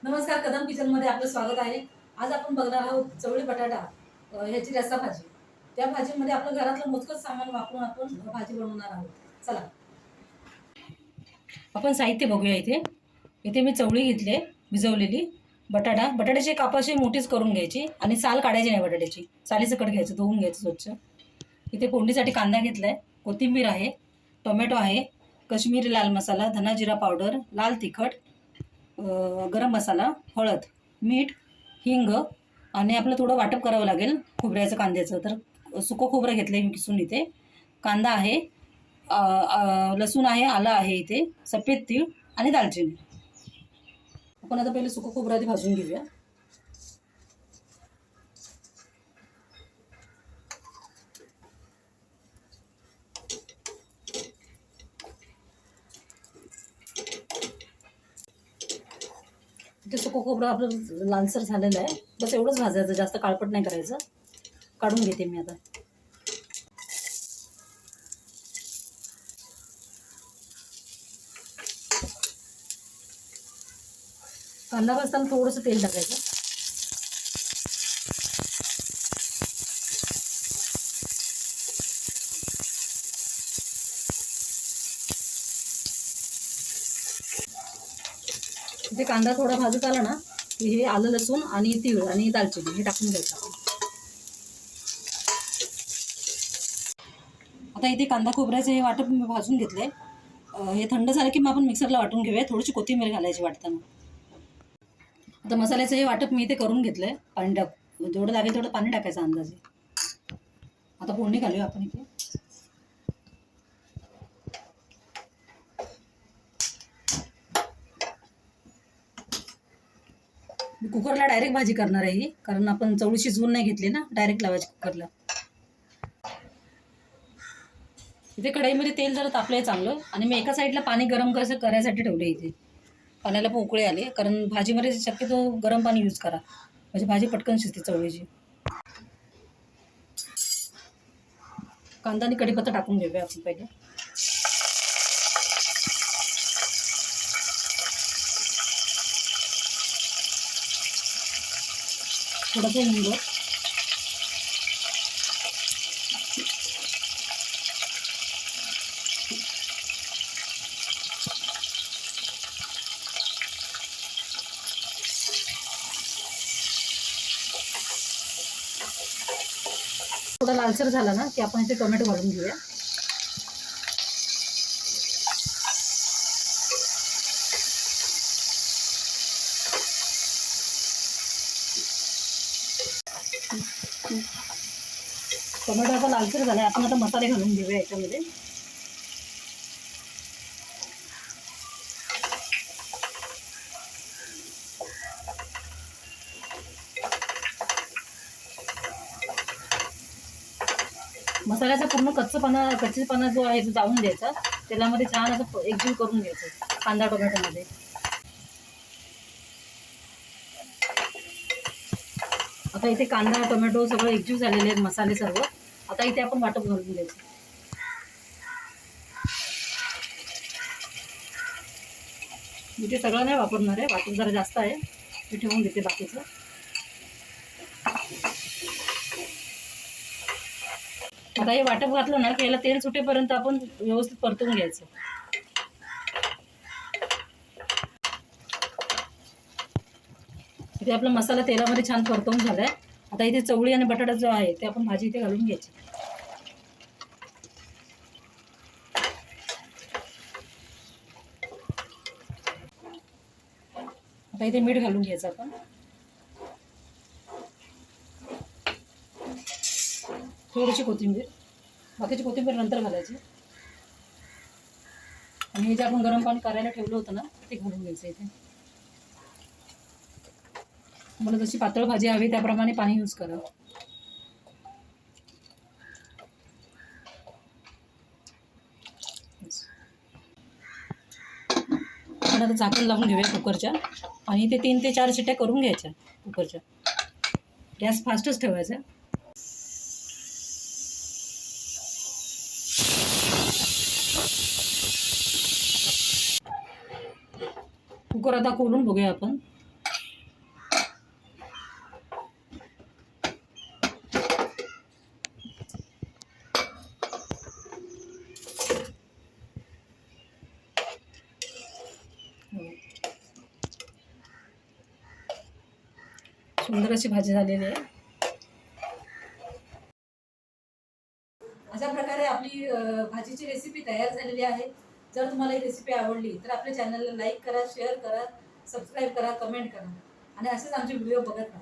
नमस्कार, कदम किचन मध्ये आपलं स्वागत आहे। आज आपण बघणार आहोत चवळी बटाटा ह्याची रस्सा भाजी। त्या भाजीमध्ये आपलं घरातलं मोजकंच सामान वापरून आपण भाजी बनवणार आहोत। चला आपण साहित्य बघूया। इथे मी चवळी घेतली भिजवलेली, बटाट्याची काप अशी मोठीच करून घ्यायची आणि साल काढायची नाही, बटाट्याची सालीसकट घ्यायचं, धुवून घ्यायचं स्वच्छ। इथे फोडणीसाठी कांदा घेतलाय, कोथिंबीर आहे, टोमॅटो आहे, काश्मीरी लाल मसाला, धना जिरा पावडर, लाल तिखट, गरम मसाला, हळद, मीठ, हिंग आणि आपलं थोडं वाटप करावं लागेल खोबऱ्याचं, कांद्याचं। तर सुकं खोबरं घेतलंय मी किसून। इथे कांदा आहे, लसूण आहे, आलं आहे, इथे सफेद तीळ आणि दालचिनी। आपण आता पहिले सुकं खोबरं आधी भाजून घेऊया। ते सुकं खोबरं आपलं लालसर झालेलं आहे, बस एवढंच भाजायचं, जास्त काळपट नाही करायचं। काढून घेते मी आता। कांदा भाजताना थोडंसं तेल टाकायचं। इथे कांदा थोडा भाजत आला ना की हे आलं, लसूण आणि तीळ आणि दालचिनी हे टाकून द्यायचं आपण। आता इथे कांदा खोबऱ्याचं हे वाटप मी भाजून घेतलंय। हे थंड झालं की मग आपण मिक्सरला वाटून घेऊया। थोडीशी कोथिंबीर घालायची वाटताना। आता मसाल्याचं हे वाटप मी इथे करून घेतलंय। पाणी जेवढं लागेल तेवढं पाणी टाकायचं अंदाजे। आता फोडणी घालूया आपण इथे। मी कुकरला डायरेक्ट भाजी करणार आहे ही, कारण आपण चवळी शिजवून नाही घेतली ना, डायरेक्ट लावायची कुकरला। इथे कढईमध्ये तेल जरा तापलंय चांगलं आणि मी एका साईडला पाणी गरम करायसाठी ठेवले। इथे पाण्याला पण उकळे आले, कारण भाजीमध्ये शक्यतो गरम पाणी यूज करा, म्हणजे भाजी पटकन शिजते चवळीची। कांदा आणि कढीपत्ता टाकून घेऊया आपण पहिले। थोडंसं हिंग, थोडा लालसर झाला ना की आपण इथे टोमॅटो घालून घेऊया। टोमॅटो आता लालसर झाला, आपण आता मसाले घालून घेऊया याच्यामध्ये। मसाल्याचा पूर्ण कच्चेपणा जो आहे तो जाऊन द्यायचा, तेलामध्ये छान असं एकजीव करून घ्यायचं कांदा टोमॅटोमध्ये। आता इथे कांदा टोमॅटो सगळं एकजीव झालेले आहेत, मसाले सर्व। आता इथे आपण वाटप घालून द्यायचं। मी ते सगळं नाही वापरणार आहे, वाटप जरा जास्त आहे, मी ठेवून देते बाकीचं। आता हे वाटप घातलं ना की याला तेल सुटेपर्यंत आपण व्यवस्थित परतून घ्यायचं। इथे आपला मसाला तेलामध्ये छान परतवून झालाय। आता इथे चवळी आणि बटाटा जो आहे ते आपण भाजी इथे घालून घ्यायची। आता इथे मीठ घालून घ्यायचं आपण, थोडीशी कोथिंबीर, बाकीची कोथिंबीर नंतर घालायची। आणि हे जे आपण गरम पाणी करायला ठेवलं होतं ना ते घालून घ्यायचं इथे। मला जशी पातळ भाजी हवी त्याप्रमाणे पाणी यूज करा। आपण आता झाकण लावून घेऊया कुकरच्या आणि ते 3 ते 4 शिट्ट्या करून घ्यायच्या कुकरच्या। गॅस फास्टच ठेवायचा। कुकर आता खोलून बघूया आपण। सुंदर अशी भाजी झालेली आहे. अशा प्रकारे आपली भाजीची रेसिपी तयार झालेली आहे. जर तुम्हाला ही रेसिपी आवडली तर आपल्या चॅनलला लाईक करा, शेअर करा, सबस्क्राईब करा, कमेंट करा आणि असेच आमचे व्हिडिओ बघत राहा.